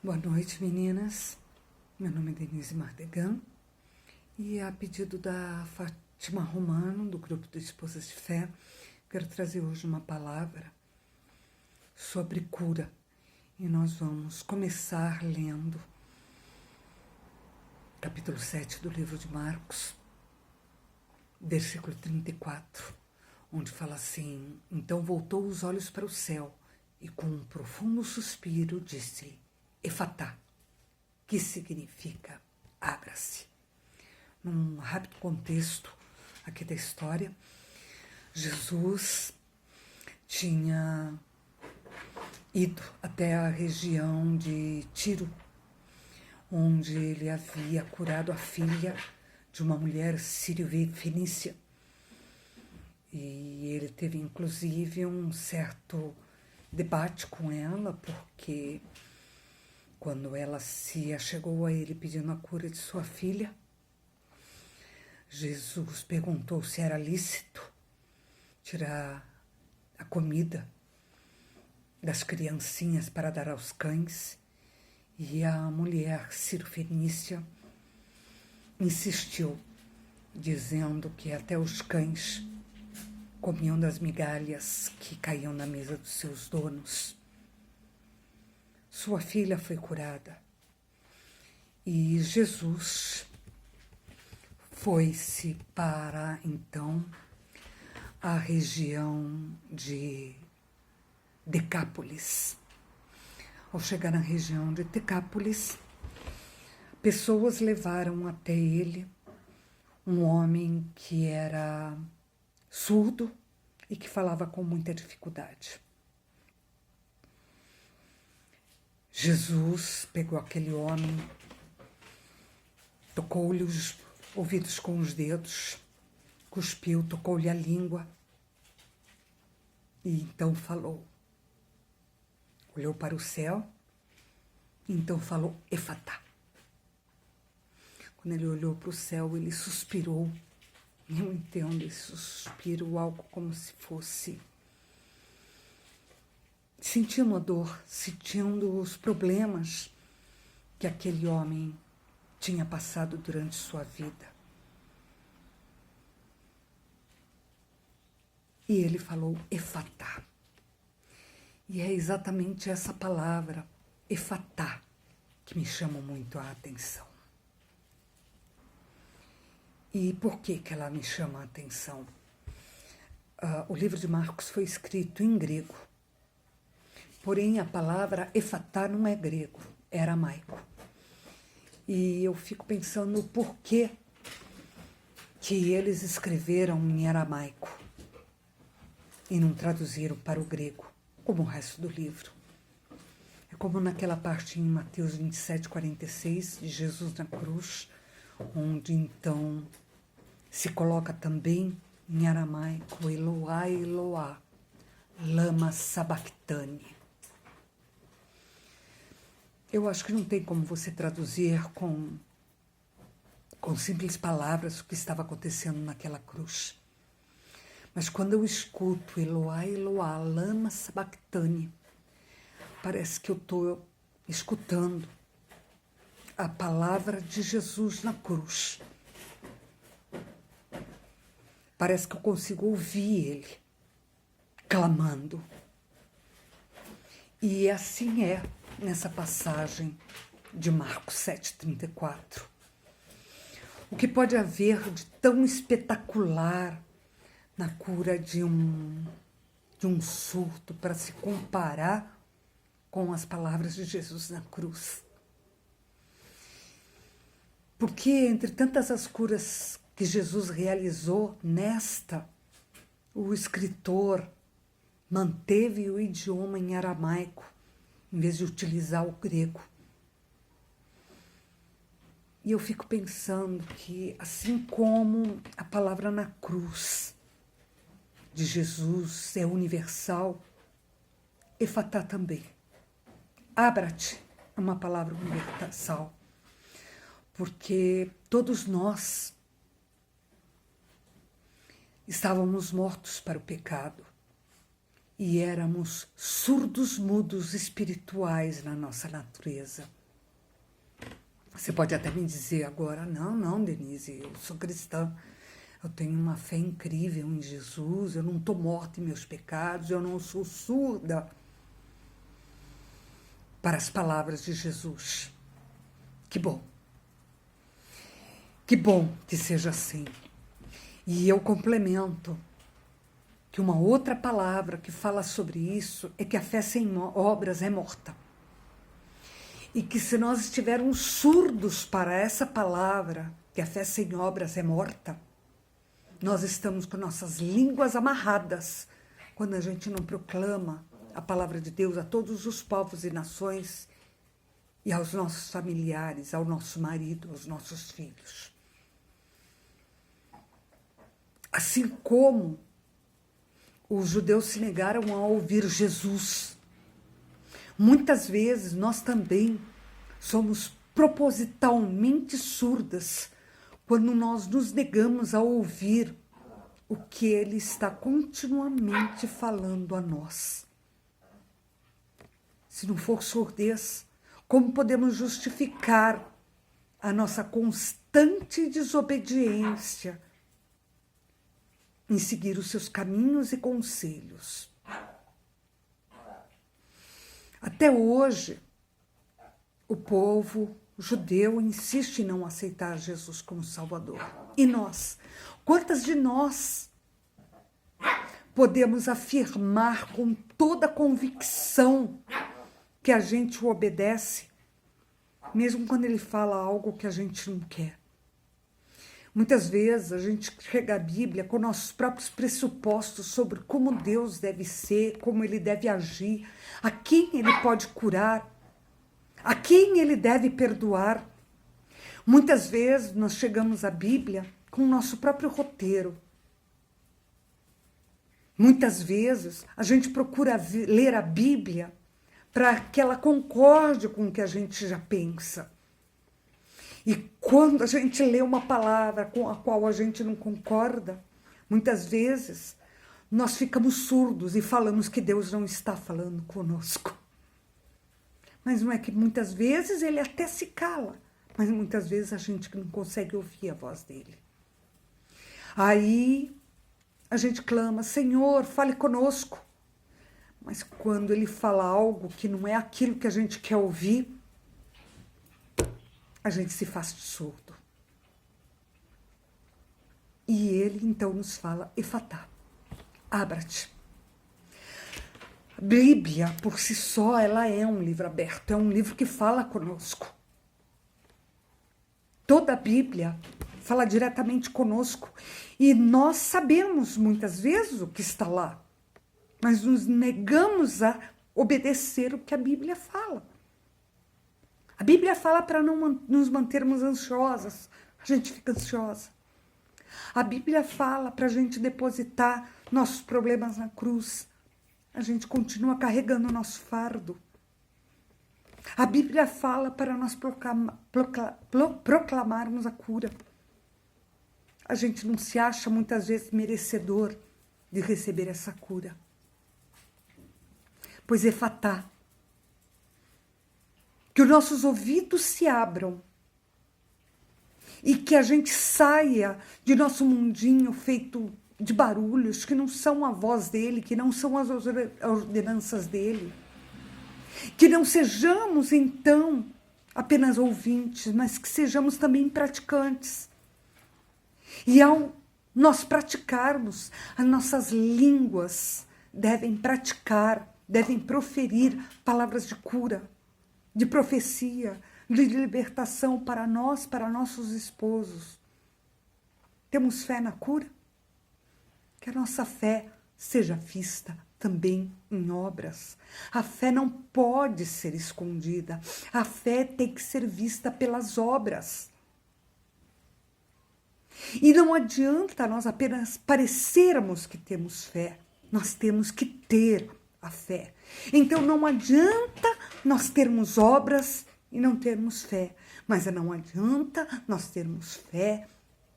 Boa noite, meninas. Meu nome é Denise Mardegan e a pedido da Fátima Romano, do grupo de Esposas de Fé, quero trazer hoje uma palavra sobre cura. E nós vamos começar lendo capítulo 7 do livro de Marcos, versículo 34, onde fala assim: Então voltou os olhos para o céu e com um profundo suspiro disse: Efatá, que significa abra-se. Num rápido contexto aqui da história, Jesus tinha ido até a região de Tiro, onde ele havia curado a filha de uma mulher sírio-fenícia. E ele teve inclusive um certo debate com ela, porque quando ela se achegou a ele pedindo a cura de sua filha, Jesus perguntou se era lícito tirar a comida das criancinhas para dar aos cães, e a mulher sírio-fenícia insistiu, dizendo que até os cães comiam das migalhas que caíam na mesa dos seus donos. Sua filha foi curada e Jesus foi-se para, então, a região de Decápolis. Ao chegar na região de Decápolis, pessoas levaram até ele um homem que era surdo e que falava com muita dificuldade. Jesus pegou aquele homem, tocou-lhe os ouvidos com os dedos, cuspiu, tocou-lhe a língua e então falou. Olhou para o céu e então falou Efatá. Quando ele olhou para o céu, ele suspirou. Eu entendo esse suspiro, algo como se fosse sentindo a dor, sentindo os problemas que aquele homem tinha passado durante sua vida. E ele falou Efatá. E é exatamente essa palavra, Efatá, que me chama muito a atenção. E por que ela me chama a atenção? O livro de Marcos foi escrito em grego. Porém, a palavra Efatá não é grego, é aramaico. E eu fico pensando por que eles escreveram em aramaico e não traduziram para o grego, como o resto do livro. É como naquela parte em Mateus 27:46, de Jesus na cruz, onde então se coloca também em aramaico Eloá, Eloá, lama sabachthani. Eu acho que não tem como você traduzir com simples palavras o que estava acontecendo naquela cruz. Mas quando eu escuto Eloá, Eloá, lama sabachthani, parece que eu estou escutando a palavra de Jesus na cruz. Parece que eu consigo ouvir ele clamando. E assim é nessa passagem de Marcos 7:34. O que pode haver de tão espetacular na cura de um surdo para se comparar com as palavras de Jesus na cruz? Porque entre tantas as curas que Jesus realizou, o escritor manteve o idioma em aramaico, em vez de utilizar o grego. E eu fico pensando que, assim como a palavra na cruz de Jesus é universal, Efatá também. Abra-te é uma palavra universal, porque todos nós estávamos mortos para o pecado. e éramos surdos mudos espirituais na nossa natureza. Você pode até me dizer agora, não, Denise, eu sou cristã, eu tenho uma fé incrível em Jesus, eu não estou morta em meus pecados, eu não sou surda para as palavras de Jesus. Que bom. Que bom que seja assim. E eu complemento que uma outra palavra que fala sobre isso é que a fé sem obras é morta. E que se nós estivermos surdos para essa palavra, que a fé sem obras é morta, nós estamos com nossas línguas amarradas quando a gente não proclama a palavra de Deus a todos os povos e nações e aos nossos familiares, ao nosso marido, aos nossos filhos. Assim como os judeus se negaram a ouvir Jesus, muitas vezes nós também somos propositalmente surdas quando nós nos negamos a ouvir o que ele está continuamente falando a nós. Se não for surdez, como podemos justificar a nossa constante desobediência em seguir os seus caminhos e conselhos? Até hoje, o povo judeu insiste em não aceitar Jesus como Salvador. E nós? Quantas de nós podemos afirmar com toda convicção que a gente o obedece, mesmo quando ele fala algo que a gente não quer? Muitas vezes a gente chega à Bíblia com nossos próprios pressupostos sobre como Deus deve ser, como ele deve agir, a quem ele pode curar, a quem ele deve perdoar. Muitas vezes nós chegamos à Bíblia com o nosso próprio roteiro. Muitas vezes a gente procura ler a Bíblia para que ela concorde com o que a gente já pensa. E quando a gente lê uma palavra com a qual a gente não concorda, muitas vezes nós ficamos surdos e falamos que Deus não está falando conosco. Mas não é que muitas vezes ele até se cala, mas muitas vezes a gente não consegue ouvir a voz dele. Aí a gente clama, Senhor, fale conosco. Mas quando ele fala algo que não é aquilo que a gente quer ouvir, a gente se faz de surdo. E ele então nos fala, Efatá, abra-te. A Bíblia, por si só, ela é um livro aberto, é um livro que fala conosco. Toda a Bíblia fala diretamente conosco. E nós sabemos muitas vezes o que está lá, mas nos negamos a obedecer o que a Bíblia fala. A Bíblia fala para não nos mantermos ansiosas, a gente fica ansiosa. A Bíblia fala para a gente depositar nossos problemas na cruz, a gente continua carregando o nosso fardo. A Bíblia fala para nós proclamarmos a cura. A gente não se acha muitas vezes merecedor de receber essa cura. Pois Efatá, que os nossos ouvidos se abram e que a gente saia de nosso mundinho feito de barulhos que não são a voz dele, que não são as ordenanças dele. Que não sejamos, então, apenas ouvintes, mas que sejamos também praticantes. E ao nós praticarmos, as nossas línguas devem praticar, devem proferir palavras de cura, de profecia, de libertação para nós, para nossos esposos. Temos fé na cura? Que a nossa fé seja vista também em obras. A fé não pode ser escondida. A fé tem que ser vista pelas obras. E não adianta nós apenas parecermos que temos fé. Nós temos que ter a fé. Então não adianta nós termos obras e não termos fé. Mas não adianta nós termos fé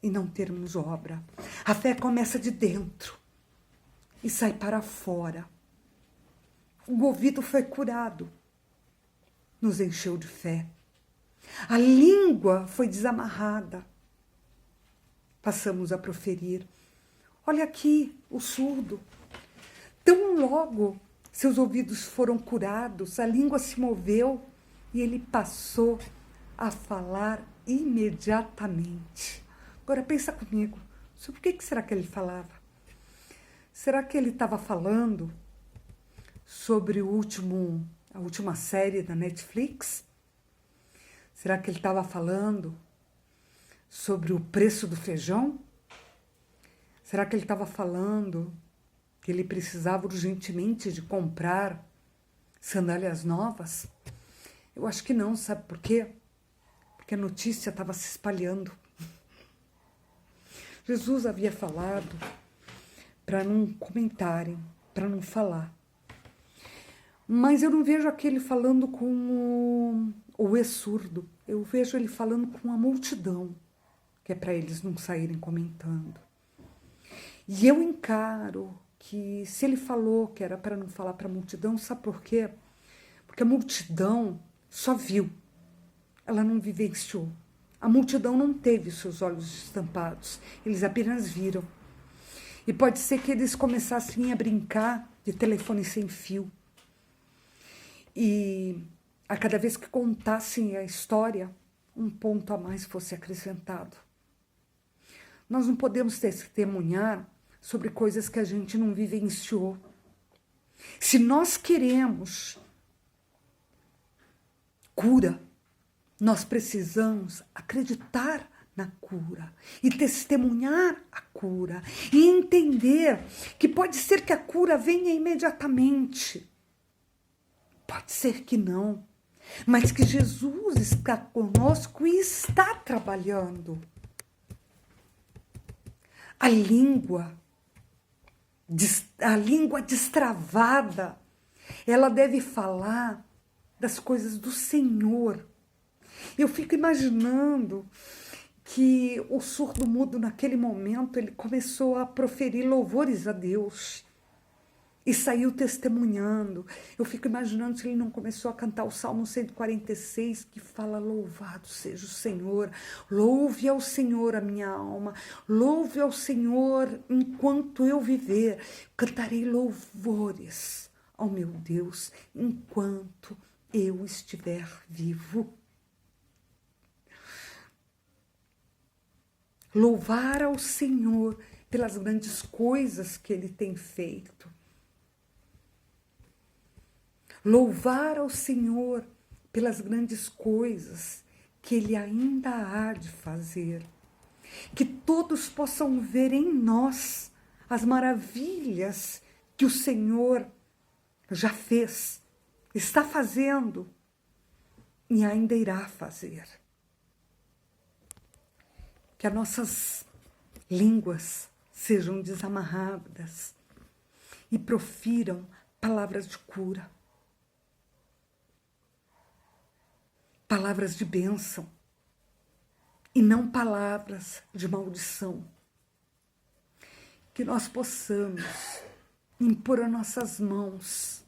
e não termos obra. A fé começa de dentro e sai para fora. O ouvido foi curado. Nos encheu de fé. A língua foi desamarrada. Passamos a proferir. Olha aqui, o surdo. Tão logo seus ouvidos foram curados, a língua se moveu e ele passou a falar imediatamente. Agora pensa comigo, sobre o que será que ele falava? Será que ele estava falando sobre a última série da Netflix? Será que ele estava falando sobre o preço do feijão? Será que ele estava falando que ele precisava urgentemente de comprar sandálias novas? Eu acho que não, sabe por quê? Porque a notícia estava se espalhando. Jesus havia falado para não comentarem, para não falar. Mas eu não vejo aquele falando com o ex-surdo. Eu vejo ele falando com a multidão, que é para eles não saírem comentando. E eu encaro que se ele falou que era para não falar para a multidão, sabe por quê? Porque a multidão só viu, ela não vivenciou. A multidão não teve seus olhos estampados, eles apenas viram. E pode ser que eles começassem a brincar de telefone sem fio. E a cada vez que contassem a história, um ponto a mais fosse acrescentado. Nós não podemos testemunhar sobre coisas que a gente não vivenciou. Se nós queremos cura, nós precisamos acreditar na cura e testemunhar a cura e entender que pode ser que a cura venha imediatamente. Pode ser que não, mas que Jesus está conosco e está trabalhando. A língua destravada, ela deve falar das coisas do Senhor. Eu fico imaginando que o surdo-mudo, naquele momento, ele começou a proferir louvores a Deus e saiu testemunhando. Eu fico imaginando se ele não começou a cantar o Salmo 146, que fala: louvado seja o Senhor, louve ao Senhor a minha alma, louve ao Senhor enquanto eu viver, cantarei louvores ao meu Deus enquanto eu estiver vivo. Louvar ao Senhor pelas grandes coisas que Ele tem feito. Louvar ao Senhor pelas grandes coisas que Ele ainda há de fazer. Que todos possam ver em nós as maravilhas que o Senhor já fez, está fazendo e ainda irá fazer. Que as nossas línguas sejam desamarradas e profiram palavras de cura, palavras de bênção e não palavras de maldição. Que nós possamos impor as nossas mãos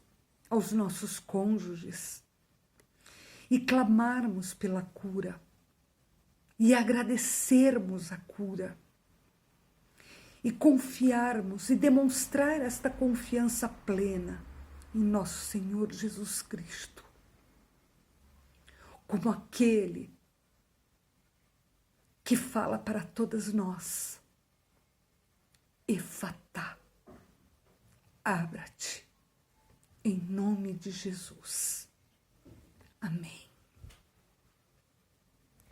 aos nossos cônjuges e clamarmos pela cura e agradecermos a cura e confiarmos e demonstrar esta confiança plena em nosso Senhor Jesus Cristo, como aquele que fala para todas nós: Efatá, abra-te, em nome de Jesus. Amém.